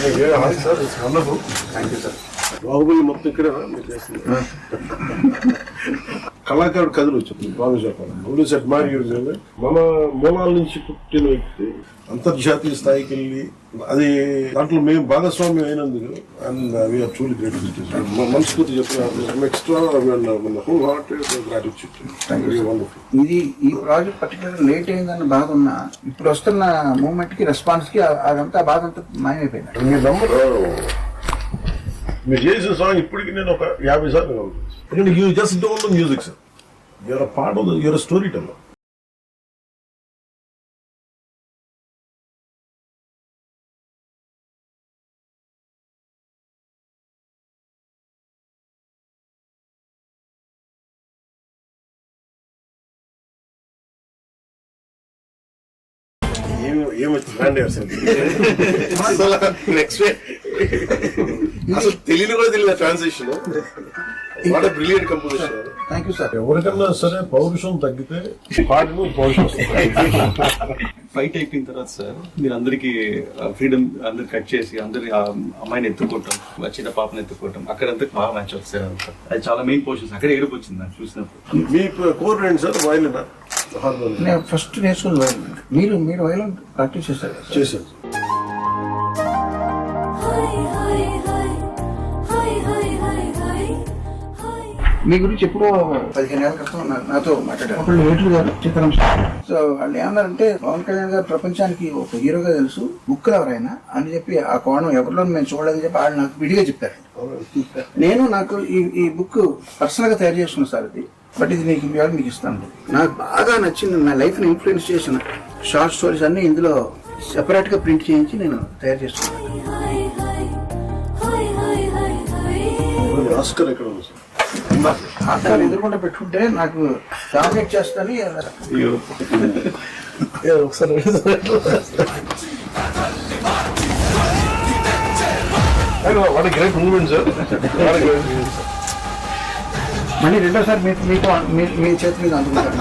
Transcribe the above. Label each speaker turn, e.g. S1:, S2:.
S1: Sir wonderful.
S2: Thank you sir.
S1: Baahubali మొత్తం ఇక్కడ మీరు చేస్తుంది. కళాకారుడు కథలు వచ్చింది బాగా చెప్పాలి. సెట్ మారి మన మూలాల నుంచి పుట్టిన వ్యక్తి అంతర్జాతీయ స్థాయికి వెళ్ళి అది దాంట్లో మేము భాగస్వామ్యం అయినందుకు అండ్ వీఆర్ ట్రూలీ గ్రేట్. మనస్ఫూర్తి చెప్పిన ఎక్స్ట్రా హోల్ హార్టెడ్ గ్రాటిట్యూడ్.
S2: ఇది ఈ ప్రాజెక్ట్ పర్టికులర్ లేట్ అయిందన్న బాధ ఉన్నా ఇప్పుడు వస్తున్న మూమెంట్ కి రెస్పాన్స్ కి అదంతా బాధ అంతా మాయమైపోయింది.
S1: మీ నంబర్ మీరు చేసిన సాంగ్ ఇప్పటికి నేను ఒక 50 సార్లు ఎందుకంటే you just don't know music sir. You're part of your storyteller. Next అసలు తెలియని కూడా తెలియదు transaction. What brilliant composition.
S2: Thank you sir.
S1: ఎవరికన్నా సరే పౌరుషం తగ్గితే పాటను పౌరుషం
S3: ఫైట్ అయిపోయిన తర్వాత సార్ మీరు అందరికి ఫ్రీడమ్ అందరు కట్ చేసి అందరి అమ్మాయిని ఎత్తుకోవటం చిన్న పాపని ఎత్తుకోవటం అక్కడంతా బాగా మ్యాచ్ వస్తారు. అది చాలా మెయిన్ పోర్షన్స్ అక్కడ ఏడుపు వచ్చింది నాకు చూసినప్పుడు.
S1: మీ కోర్ ఏంటి సార్? వైలిన్
S2: నేను ఫస్ట్ నేర్చుకుని వైలిన్. మీరు వైలిన్ ప్రాక్టీస్ చేశారు?
S1: చేశాను.
S2: మీ గురించి ఎప్పుడో 15 ఏళ్ల క్రితం నాతో మాట్లాడారు ఒకళ్ళు ఏట్లు గారు చిత్రం. సో వాళ్ళు ఏమన్నారంటే పవన్ కళ్యాణ్ గారు ప్రపంచానికి ఒక హీరోగా తెలుసు, బుక్ ఎవరైనా అని చెప్పి ఆ కోణం ఎవరిలో మేము చూడలేదని చెప్పి వాళ్ళు నాకు విడిగా చెప్పారు. నేను నాకు ఈ బుక్ పర్సనల్ గా తయారు చేసుకున్నాను సార్. ఇది బట్ ఇది మీకు ఇస్తాను. నాకు బాగా నచ్చింది, నా లైఫ్ ని ఇన్ఫ్లుయెన్స్ చేసిన షార్ట్ స్టోరీస్ అన్ని ఇందులో సెపరేట్ గా ప్రింట్ చేయించి నేను తయారు చేసుకున్నాను.
S1: ఆస్కర్ ఎక్కడ ఉంది సార్?
S2: ఆస్కార్ ఎదురుకుండా పెట్టుకుంటే నాకు డామినేట్ చేస్తాను.
S1: ఒకసారి వాట్ గ్రేట్ మూమెంట్ సార్.
S2: మళ్ళీ రెండోసారి మీకు మీ చేతి మీద అందుకుంటారు.